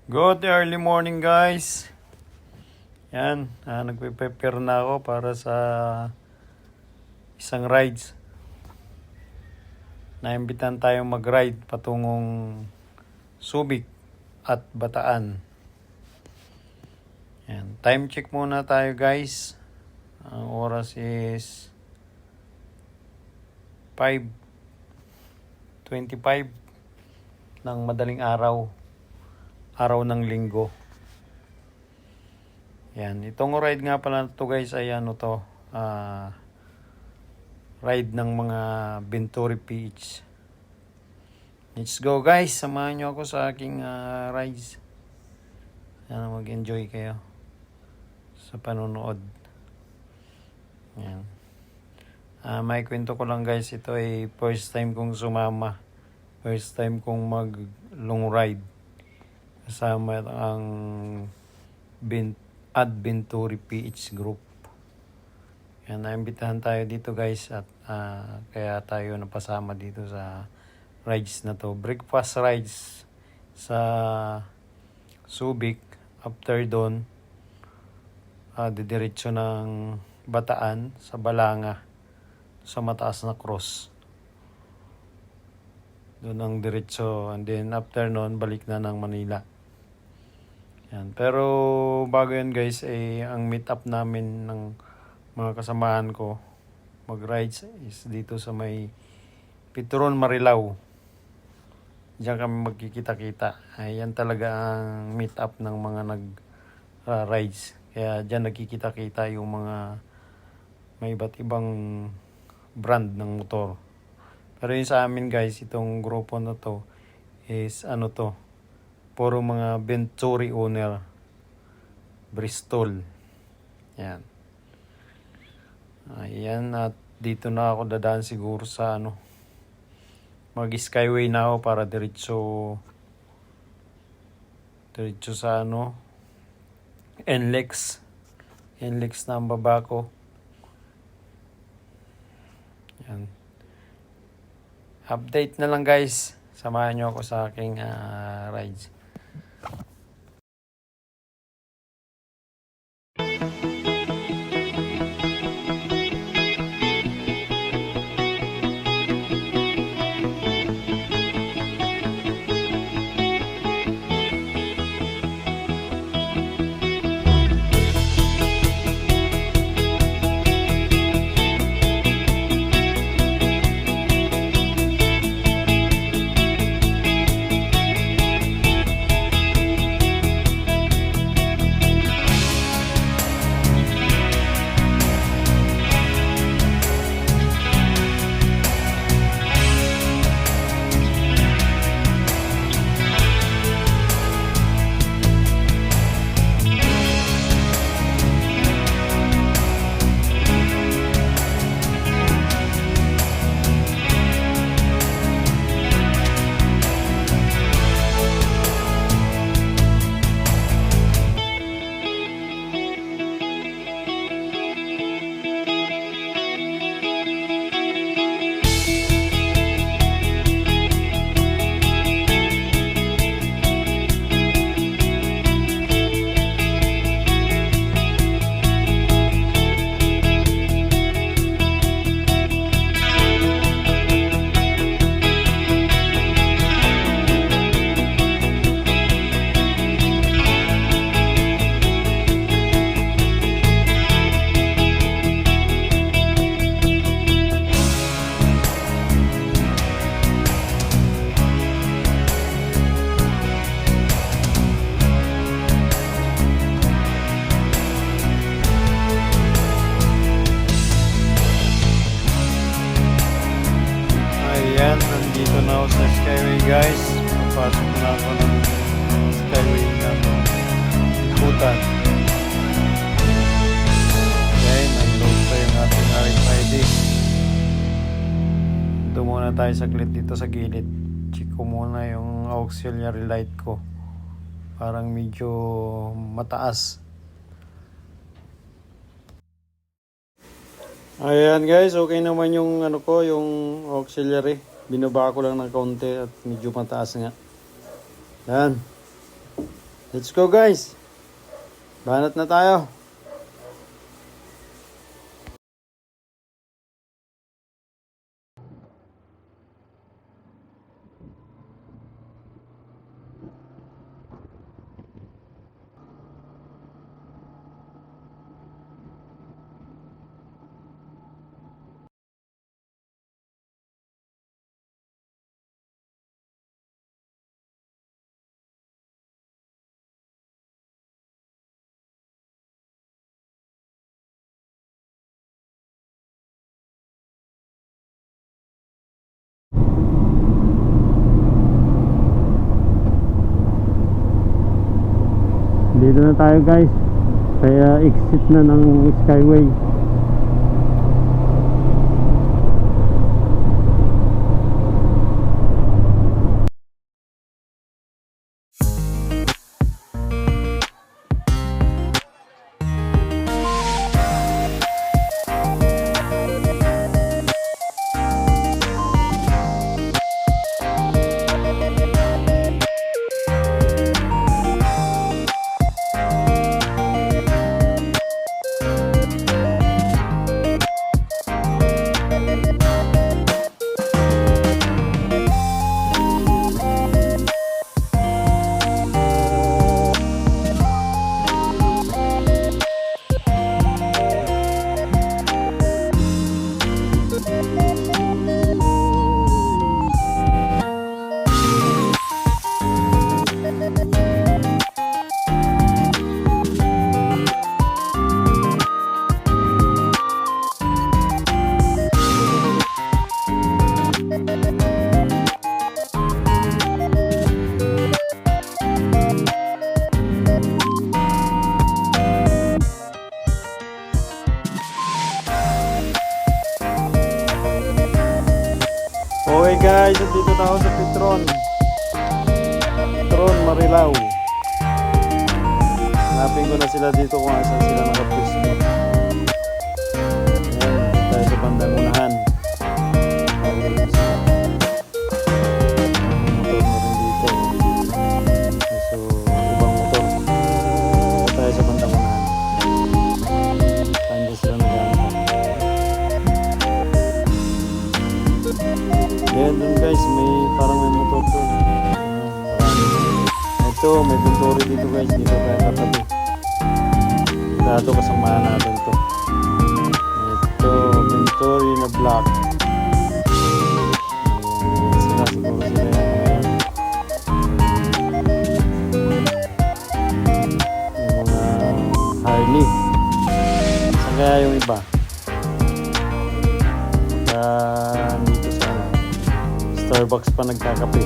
Good early morning guys. Yan, nagpe-prepare na ako para sa isang rides. Naimbitan tayong mag-ride patungong Subic at Bataan. Yan, time check muna tayo guys. Ang oras is 5:25 ng madaling araw. Araw ng linggo. Yan, itong ride nga pala to guys ay ride ng mga Venturi PH. Let's go guys, samahan nyo ako sa aking rides. Sana mag-enjoy kayo sa panonood. Yan. May kwento ko lang guys, ito ay first time kong sumama. First time kong mag long ride. Kasama ang Venturi PH Group. Yan, naimbitahan tayo dito guys at kaya tayo napasama dito sa rides na to. Breakfast rides sa Subic. After doon, didiretso ng Bataan sa Balanga sa mataas na cross. Doon ang diretso, and then after noon balik na ng Manila. Yan. Pero bago yan guys, ang meet up namin ng mga kasamahan ko mag-rides is dito sa may Petron Marilao. Diyan kami magkikita-kita. Yan talaga ang meet up ng mga nag-rides. Kaya diyan nagkikita-kita yung mga may iba't ibang brand ng motor. Pero yung sa amin guys, itong grupo na to is puro mga Venturi owner. Bristol. Yan. Ayan, at dito na ako dadaan siguro sa mag-skyway na ako para diretso sa NLEX na ang baba ko. Yan. Update na lang guys. Samahan nyo ako sa aking rides. Ayan, nandito na ako sa Skyway guys. Papasok na ako ng Skyway ng Butan. Okay, nag-load pa yung ating RFID. Doon muna tayo saglit dito sa gilid. Check ko muna yung auxiliary light ko. Parang medyo mataas. Ayan guys, okay naman yung yung auxiliary. Binaba ko lang ng kaunti at medyo mataas nga. Yan. Let's go guys. Banat na tayo. Dito na tayo guys. Kaya exit na ng Skyway. Okay guys, dito na ako sa Petron Marilao. Hanapin ko na sila dito kung asan sila nakapwesto. Ayan, tayo sa bandang unahan. Motor na rin dito. So, ibang motor. Tayo sa bandang unahan. Tanda sila nag-aantay. Ayan dun guys, parang may motor dun. Ito, may Venturi dito guys, dito tayo katabi. Dito kasamahan natin to. Ito, Venturi na black. Sila siguro sila yung mga yan. Yung mga Harley. Saan kaya yung iba? Dito sa Starbucks pa nagkakape.